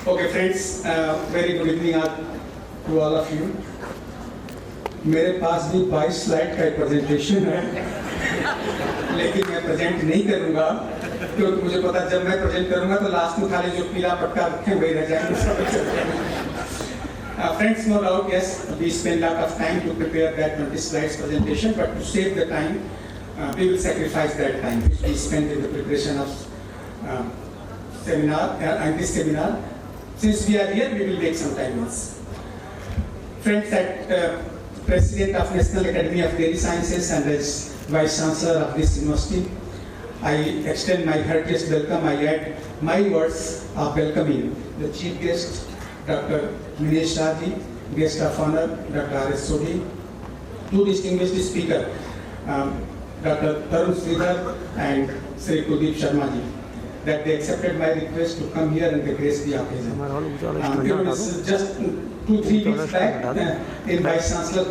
Okay friends, very good evening to all of you. मेरे पास भी 22 slide का presentation है, लेकिन मैं प्रेजेंट नहीं करूंगा क्योंकि मुझे पता जब मैं प्रेजेंट करूंगा तो लास्ट में खाली जो पीला पटका रखे वही रह जाएंगे. Friends, no doubt, yes, we spend a lot of time to prepare that 20 slides presentation, but to save the time, we will sacrifice that time which we spend in the preparation of seminar and this seminar. Since we are here, we will make some time else. Friends, as President of National Academy of Dairy Sciences and as Vice Chancellor of this university, I extend my heartiest welcome. I add my words of welcoming the Chief Guest, Dr. Meenesh Shah ji, Guest of Honor, Dr. S Sodhi, two distinguished speakers, Dr. Srivastava and Sri Kuldeep Sharma ji, that they accepted my request to come here and they graced the occasion. It was just 2-3 weeks back in Vice Chancellor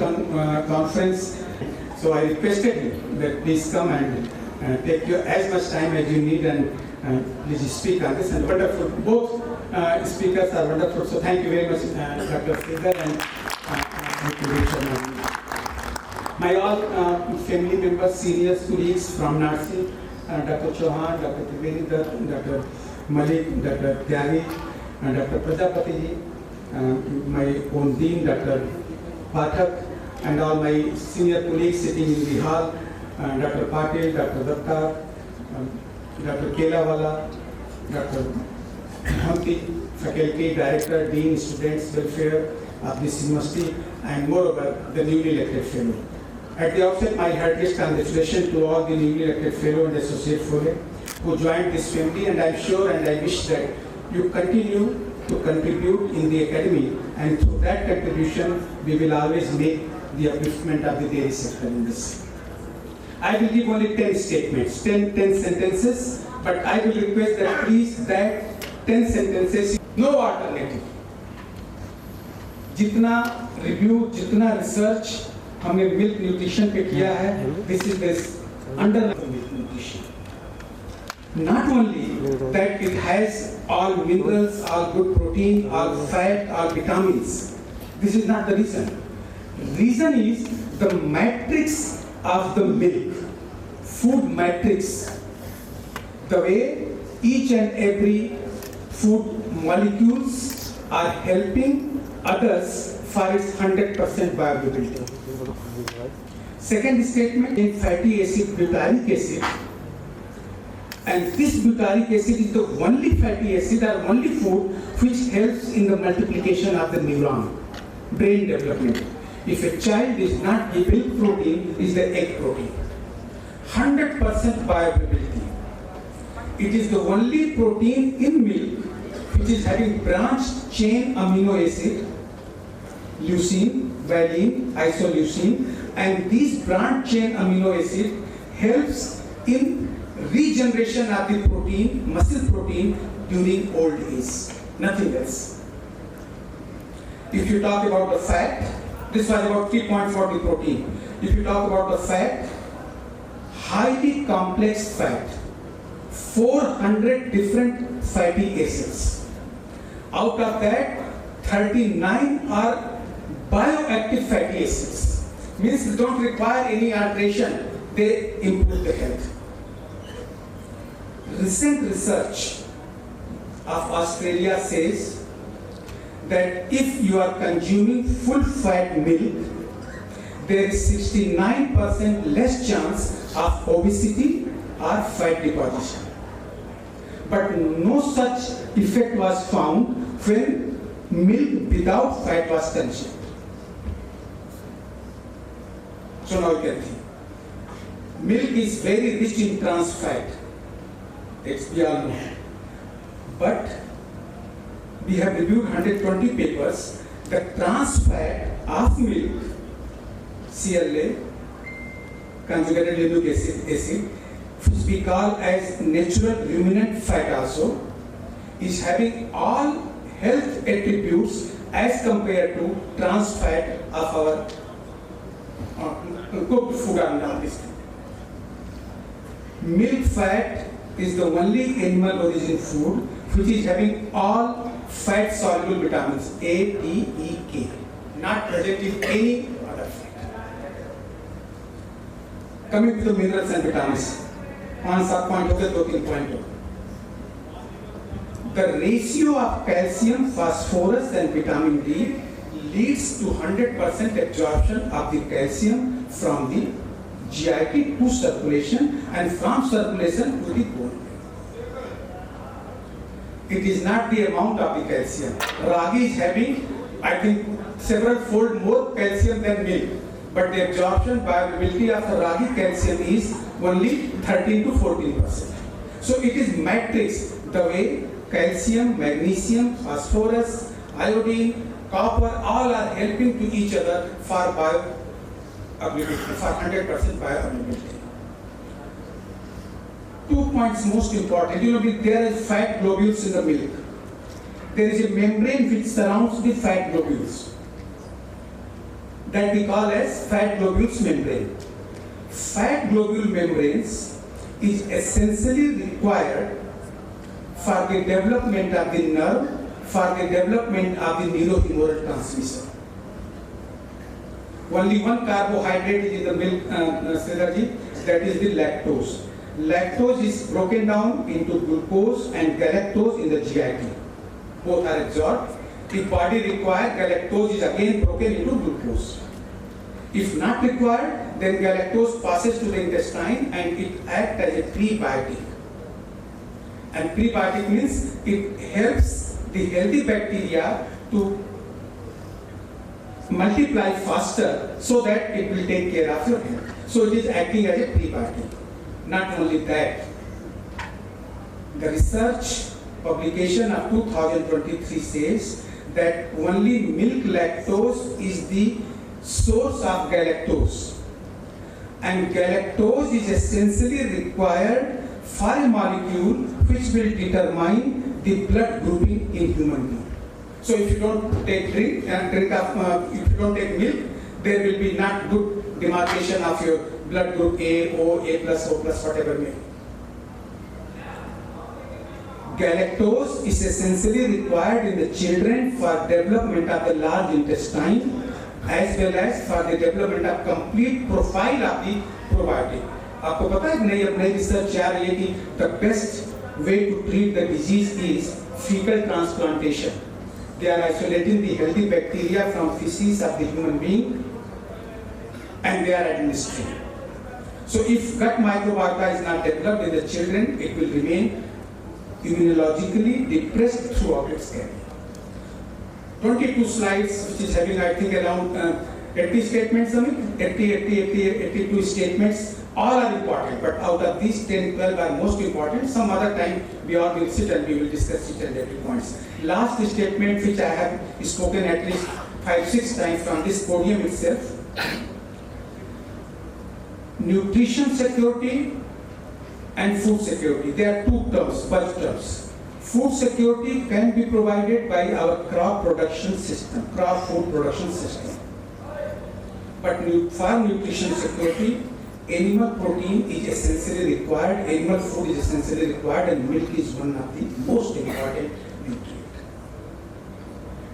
conference, so I requested you that please come and take your as much time as you need and please speak on this. And wonderful, both speakers are wonderful, so thank you very much, Dr. Srivastava and Kuldeep Sharma. My all family members, seniors, colleagues from NADSI, Dr. Chauhan, Dr. Dr. Malik, Dr. Tyagi, Dr. Prajapati ji, my own Deen, Dr. Pathak, and all my senior colleagues sitting in the hall, Dr. Patil, Dr. Datta, Dr. Kelawala, Dr. Hamti, faculty, director, dean, students, welfare of this university, and moreover, the newly elected fellow. At the outset, my heartiest congratulations to all the newly elected fellow and associate fellow who joined this family, and I'm sure and I wish that you continue to contribute in the academy, and through that contribution, we will always make the upliftment of the dairy sector in this. I will give only 10 statements, 10 sentences, but I will request that please that 10 sentences, no alternative. जितना review, जितना research हमने milk nutrition पे किया है, this is this underlying milk nutrition. Not only that it has all minerals, all good protein, all fat, all vitamins. This is not the reason. The reason is the matrix of the milk, food matrix, the way each and every food molecules are helping others for its 100% viability. Second statement, in fatty acid, butyric acid, and this butyric acid is the only fatty acid or only food which helps in the multiplication of the neuron, brain development. If a child is not given protein, is the egg protein. 100% bioavailability. It is the only protein in milk which is having branched chain amino acid, leucine, valine, isoleucine, and this branched chain amino acid helps in regeneration of the protein, muscle protein during old age, nothing else. If you talk about the fat, this was about 3 points for the protein. If you talk about the fat, highly complex fat, 400 different fatty acids. Out of that, 39 are bioactive fatty acids. Means they don't require any alteration, they improve the health. Recent research of Australia says that if you are consuming full fat milk, there is 69% less chance of obesity or fat deposition. But no such effect was found when milk without fat was consumed. So now you can think. Milk is very rich in trans fat. It's beyond know. But we have reviewed 120 papers. The trans fat of milk, CLA, conjugated linoleic acid, which we call as natural ruminant fat also, is having all health attributes as compared to trans fat of our cooked food and all this. Milk fat is the only animal origin food which is having all fat soluble vitamins A, D, E, K, not present in any other fat. Coming to the minerals and vitamins, on sub point हो गए 2-3 point. The ratio of calcium, phosphorus and vitamin D leads to 100% absorption of the calcium from the GIT to circulation and from circulation to the bone. It is not the amount of the calcium. Ragi is having, I think, several fold more calcium than milk, but the absorption bioavailability of the ragi calcium is only 13 to 14%. So it is matrix, the way calcium, magnesium, phosphorus, iodine, copper, all are helping to each other for bioavailability, for 100% bioavailability. 2 points most important. You know, there is fat globules in the milk. There is a membrane which surrounds the fat globules that we call as fat globules membrane. Fat globule membranes is essentially required for the development of the nerve, for the development of the neurohumoral transmission. Only one carbohydrate is in the milk, synergy, that is the lactose. Lactose is broken down into glucose and galactose in the GIT. Both are absorbed. If body requires, galactose is again broken into glucose. If not required, then galactose passes to the intestine and it acts as a prebiotic. And prebiotic means it helps the healthy bacteria to multiply faster so that it will take care of your health. So it is acting as a prebiotic. Not only that, the research publication of 2023 says that only milk lactose is the source of galactose. And galactose is essentially required for a molecule which will determine the blood grouping in human being. So if you don't take if you don't take milk, there will be not good demarcation of your blood group A, O, A plus, O plus, whatever may. Galactose is essentially required in the children for development of the large intestine as well as for the development of complete profile of the probiotic. आपको पता है कि नई research आ रही है कि the best way to treat the disease is fecal transplantation. They are isolating the healthy bacteria from feces of the human being and they are administering. So if gut microbiota is not developed in the children, it will remain immunologically depressed throughout its career. 22 slides, which is having, I think, around 80 statements, 82 statements. All are important, but out of these 10, 12 are most important. Some other time we all will sit and we will discuss each and every points. Last statement, which I have spoken at least 5-6 times from this podium itself. Nutrition security and food security. There are two terms, bulk terms. Food security can be provided by our crop production system, crop food production system. But for nutrition security, animal protein is essentially required, animal food is essentially required, and milk is one of the most important nutrients.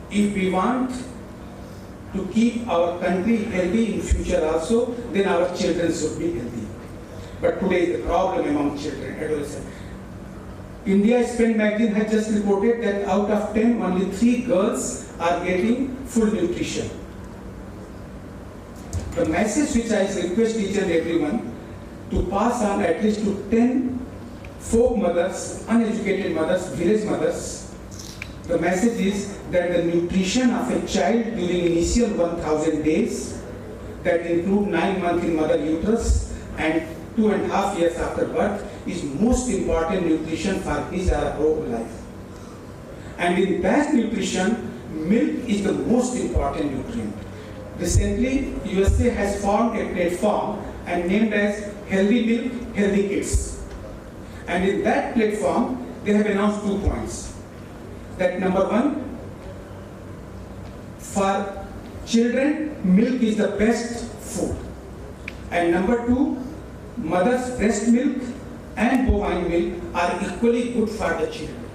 If we want to keep our country healthy in future also, then our children should be healthy. But today is the problem among children, adolescents. India Spend magazine has just reported that out of 10, only 3 girls are getting full nutrition. The message which I request each and everyone to pass on at least to 10 folk mothers, uneducated mothers, village mothers, the message is that the nutrition of a child during initial 1000 days, that include 9 months in mother uterus and 2.5 years after birth, is most important nutrition for his or her whole life. And in that nutrition, milk is the most important nutrient. Recently, USA has formed a platform and named as Healthy Milk, Healthy Kids. And in that platform, they have announced 2 points. That number 1, for children, milk is the best food. And number 2, mother's breast milk and bovine milk are equally good for the children.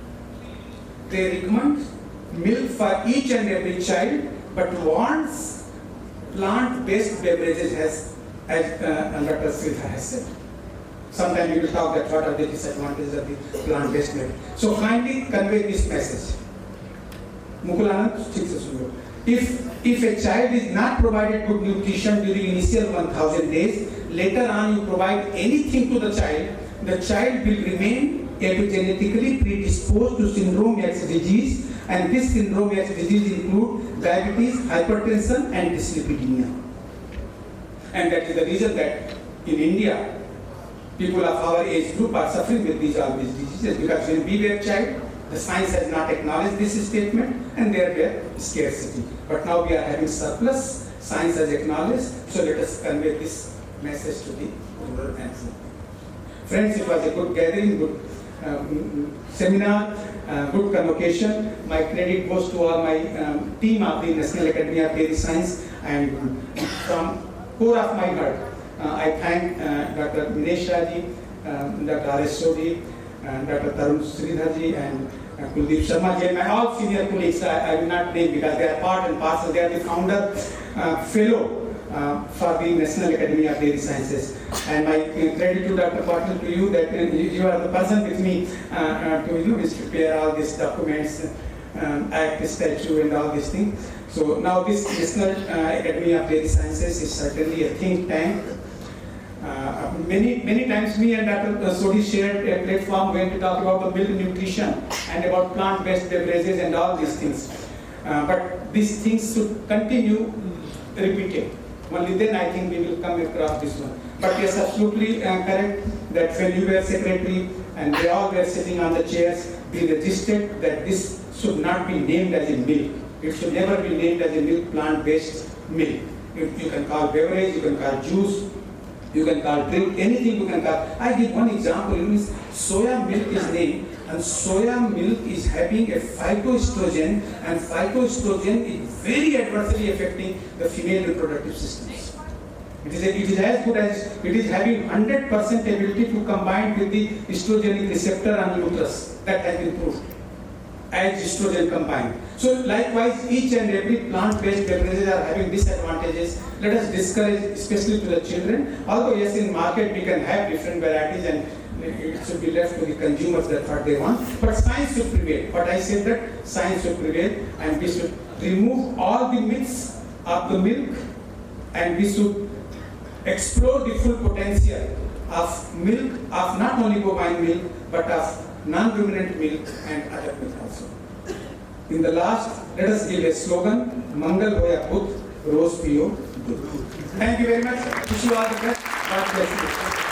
They recommend milk for each and every child, but wants plant-based beverages, as Dr. Sridhar has said. Sometime we will talk that what are the disadvantages of the plant-based milk. So kindly convey this message. Mukulanand, Chikitsa suno. If a child is not provided good nutrition during initial 1000 days, later on you provide anything to the child will remain epigenetically predisposed to syndrome X disease, and this syndrome X disease include diabetes, hypertension and dyslipidemia. And that is the reason that in India, people of our age group are suffering with all these diseases, because when we were child, the science has not acknowledged this statement and there were scarcity. But now we are having surplus, science has acknowledged, so let us convey this message to the rural and rural. Friends, it was a good gathering, good seminar, good convocation. My credit goes to all my team of the National Academy of Dairy Science, and from core of my heart, I thank Dr. Meenesh Shah ji, Dr. S Sodhi, Dr. Sridhar ji, and Kuldeep Sharma ji, and my all senior colleagues. I will not name because they are part and parcel. They are the founder, fellow for the National Academy of Dairy Sciences. And my credit to Dr. Patil, to you, that you are the person with me to prepare all these documents, act, statute, and all these things. So now this National Academy of Dairy Sciences is certainly a think tank. Many times me and Dr. Sodhi shared a platform when we talk about the milk nutrition and about plant-based beverages and all these things. But these things should continue repeated. Only then I think we will come across this one. But yes, absolutely correct that when you were secretary and they all were sitting on the chairs, we registered that this should not be named as a milk. It should never be named as a milk, plant-based milk. You can call beverage, you can call juice, you can call drink, anything you can call. I give one example. Soya milk is named, and soya milk is having a phytoestrogen, and phytoestrogen is very adversely affecting the female reproductive systems. It is as good as it is having 100% ability to combine with the estrogenic receptor on uterus. That has been proved as estrogen combined. So likewise, each and every plant-based beverages are having disadvantages. Let us discourage, especially to the children. Although yes, in market we can have different varieties and it should be left to the consumers, that's what they want. But science should prevail. But I said that science should prevail, and we should remove all the myths of the milk, and we should explore the full potential of milk, of not only bovine milk, but of non-ruminant milk and other milk also. In the last, let us give a slogan, Mangal Hoya Buddh, Rose Piyo Dudh. Thank you very much. Wish you all the best. God bless you.